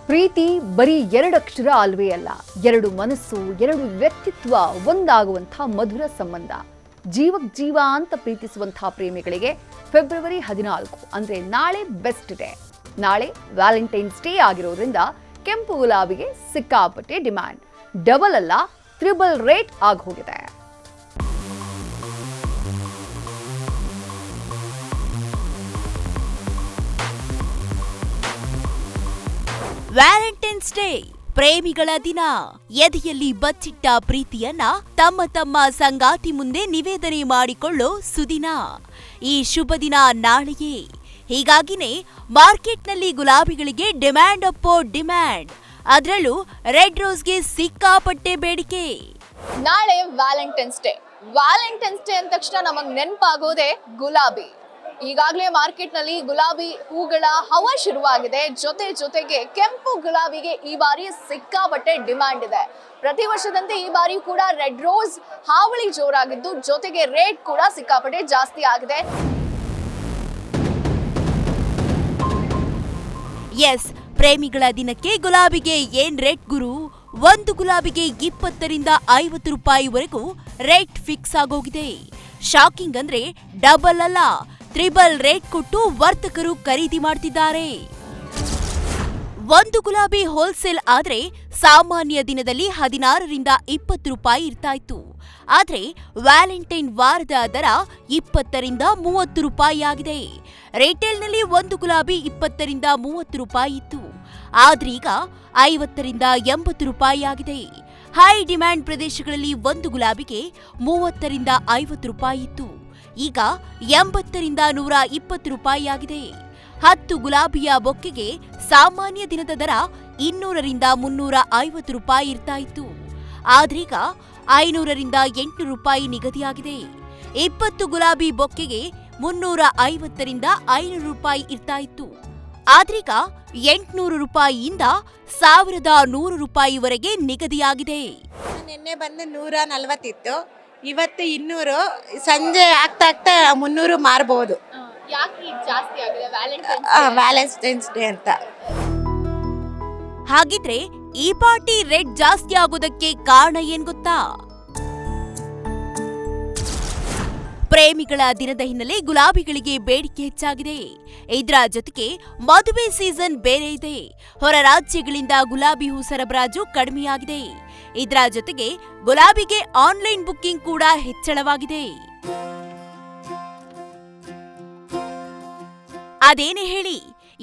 ಪ್ರೀತಿ ಬರೀ ಎರಡಕ್ಷರ ಅಲ್ವೇ ಅಲ್ಲ, ಎರಡು ಮನಸ್ಸು, ಎರಡು ವ್ಯಕ್ತಿತ್ವ ಒಂದಾಗುವಂಥ ಮಧುರ ಸಂಬಂಧ. ಜೀವಕ್ ಜೀವ ಅಂತ ಪ್ರೀತಿಸುವಂತಹ ಪ್ರೇಮಿಗಳಿಗೆ ಫೆಬ್ರವರಿ 14 ಅಂದ್ರೆ ನಾಳೆ ಬೆಸ್ಟ್ ಡೇ. ನಾಳೆ ವ್ಯಾಲೆಂಟೈನ್ಸ್ ಡೇ ಆಗಿರೋದ್ರಿಂದ ಕೆಂಪು ಗುಲಾಬಿಗೆ ಸಿಕ್ಕಾಪಟ್ಟೆ ಡಿಮ್ಯಾಂಡ್. ಡಬಲ್ ಅಲ್ಲ, ಟ್ರಿಬಲ್ ರೇಟ್ ಆಗಿ ಹೋಗಿದೆ. ವ್ಯಾಲೆಂಟೈನ್ಸ್ ಡೇ ಪ್ರೇಮಿಗಳ ದಿನ. ಎದೆಯಲ್ಲಿ ಬಚ್ಚಿಟ್ಟ ಪ್ರೀತಿಯನ್ನ ತಮ್ಮ ತಮ್ಮ ಸಂಗಾತಿ ಮುಂದೆ ನಿವೇದನೆ ಮಾಡಿಕೊಳ್ಳೋ ಸುದಿನ. ಈ ಶುಭ ದಿನ ನಾಳೆಯೇ. ಹೀಗಾಗಿನೇ ಮಾರ್ಕೆಟ್ನಲ್ಲಿ ಗುಲಾಬಿಗಳಿಗೆ ಡಿಮ್ಯಾಂಡ್ ಅಪ್ಪೋ ಡಿಮ್ಯಾಂಡ್. ಅದರಲ್ಲೂ ರೆಡ್ ರೋಸ್ಗೆ ಸಿಕ್ಕಾಪಟ್ಟೆ ಬೇಡಿಕೆ. ನಾಳೆ ವ್ಯಾಲೆಂಟೈನ್ಸ್ ಡೇ. ವ್ಯಾಲೆಂಟೈನ್ಸ್ ಡೇ ಅಂದ ತಕ್ಷಣ ನಮಗ್ ನೆನಪಾಗೋದೇ ಗುಲಾಬಿ. ಈಗಾಗಲೇ ಮಾರ್ಕೆಟ್ನಲ್ಲಿ ಗುಲಾಬಿ ಹೂಗಳ ಹವ ಶುರುವಾಗಿದೆ. ಜೊತೆಗೆ ಕೆಂಪು ಗುಲಾಬಿಗೆ ಈ ಬಾರಿ ಸಿಕ್ಕಾಪಟ್ಟೆ ಡಿಮ್ಯಾಂಡ್ ಇದೆ. ಪ್ರತಿ ವರ್ಷದಂತೆ ಈ ಬಾರಿ ಕೂಡ ರೆಡ್ ರೋಸ್ ಹಾವಳಿ ಜೋರಾಗಿದ್ದು, ಜೊತೆಗೆ ರೇಟ್ ಕೂಡ ಸಿಕ್ಕಾಪಟ್ಟೆ ಜಾಸ್ತಿ ಆಗಿದೆ. ಎಸ್, ಪ್ರೇಮಿಗಳ ದಿನಕ್ಕೆ ಗುಲಾಬಿಗೆ ಏನ್ ರೇಟ್ ಗುರು? ಒಂದು ಗುಲಾಬಿಗೆ 20 ರಿಂದ 50 ರೂಪಾಯಿವರೆಗೂ ರೇಟ್ ಫಿಕ್ಸ್ ಆಗೋಗಿದೆ. ಶಾಕಿಂಗ್ ಅಂದ್ರೆ ಡಬಲ್ ಅಲ್ಲ, ಟ್ರಿಬಲ್ ರೇಟ್ ಕೊಟ್ಟು ವರ್ತಕರು ಖರೀದಿ ಮಾಡ್ತಿದ್ದಾರೆ. ಒಂದು ಗುಲಾಬಿ ಹೋಲ್ಸೇಲ್ ಆದ್ರೆ ಸಾಮಾನ್ಯ ದಿನದಲ್ಲಿ 16 ರಿಂದ 20 ರೂಪಾಯಿ ಇರ್ತಾ ಇತ್ತು. ಆದ್ರೆ ವ್ಯಾಲೆಂಟೈನ್ ವಾರದ ದರ 20 ರಿಂದ 30 ರೂಪಾಯಿ ಆಗಿದೆ. ರಿಟೇಲ್ನಲ್ಲಿ ಒಂದು ಗುಲಾಬಿ 20 ರಿಂದ 30 ರೂಪಾಯಿ ಇತ್ತು. ಆದ್ರೀಗ 50 ರಿಂದ 80 ರೂಪಾಯಿ ಆಗಿದೆ. ಹೈ ಡಿಮ್ಯಾಂಡ್ ಪ್ರದೇಶಗಳಲ್ಲಿ ಒಂದು ಗುಲಾಬಿಗೆ 30 ರಿಂದ 50 ರೂಪಾಯಿ ಇತ್ತು. ಈಗ 80 ರಿಂದ 120 ರೂಪಾಯಿ ಆಗಿದೆ. 10 ಗುಲಾಬಿಯ ಬೊಕ್ಕೆಗೆ ಸಾಮಾನ್ಯ ದಿನದ ದರ 200 ರಿಂದ 350 ರೂಪಾಯಿ ಇರ್ತಾ ಇತ್ತು. ಆದ್ರೀಗ 500 ರಿಂದ 800 ರೂಪಾಯಿ ನಿಗದಿಯಾಗಿದೆ. 20 ಗುಲಾಬಿ ಬೊಕ್ಕೆಗೆ 350 ರಿಂದ 500 ರೂಪಾಯಿ ಇರ್ತಾ ಇತ್ತು. ಆದ್ರೀಗ 800 ರೂಪಾಯಿಯಿಂದ 1100 ರೂಪಾಯಿವರೆಗೆ ನಿಗದಿಯಾಗಿದೆ. ನಿನ್ನೆ ಬಂದು 140 ಇತ್ತು, ಇವತ್ತು 200. ಸಂಜೆ ಆಗ್ತಾ 300 ಮಾರಬಹುದು. ಯಾಕೆ ಜಾಸ್ತಿ ಆಗಿದೆ ವ್ಯಾಲೆಂಟೈನ್ಸ್ ಡೇ ಅಂತ. ಹಾಗಿದ್ರೆ ಈ ಪಾರ್ಟಿ ರೇಟ್ ಜಾಸ್ತಿ ಆಗೋದಕ್ಕೆ ಕಾರಣ ಏನ್ ಗೊತ್ತಾ? ಪ್ರೇಮಿಗಳ ದಿನದ ಹಿನ್ನೆಲೆ ಗುಲಾಬಿಗಳಿಗೆ ಬೇಡಿಕೆ ಹೆಚ್ಚಾಗಿದೆ. ಇದರ ಜೊತೆಗೆ ಮದುವೆ ಸೀಸನ್ ಬೇರೆ ಇದೆ. ಹೊರ ರಾಜ್ಯಗಳಿಂದ ಗುಲಾಬಿ ಹೂ ಸರಬರಾಜು ಕಡಿಮೆಯಾಗಿದೆ. ಇದರ ಜೊತೆಗೆ ಗುಲಾಬಿಗೆ ಆನ್ಲೈನ್ ಬುಕ್ಕಿಂಗ್ ಕೂಡ ಹೆಚ್ಚಳವಾಗಿದೆ. ಅದೇನೇ ಹೇಳಿ,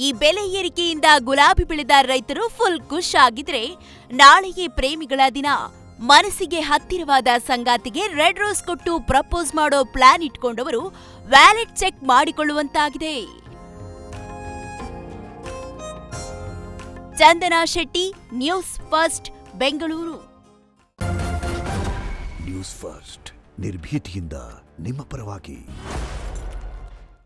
ಈ ಬೆಲೆ ಏರಿಕೆಯಿಂದ ಗುಲಾಬಿ ಬೆಳೆದ ರೈತರು ಫುಲ್ ಖುಷ್ ಆಗಿದ್ರೆ, ನಾಳೆಗೆ ಪ್ರೇಮಿಗಳ ದಿನ. ಮನಸ್ಸಿಗೆ ಹತ್ತಿರವಾದ ಸಂಗಾತಿಗೆ ರೆಡ್ ರೋಸ್ ಕೊಟ್ಟು ಪ್ರಪೋಸ್ ಮಾಡೋ ಪ್ಲಾನ್ ಇಟ್ಕೊಂಡವರು ವ್ಯಾಲೆಟ್ ಚೆಕ್ ಮಾಡಿಕೊಳ್ಳುವಂತಾಗಿದೆ. Chandana Shetty, news first, Bengaluru. News first ನಿರ್ಭೀತಿಯಿಂದ ನಿಮ್ಮ ಪರವಾಗಿ.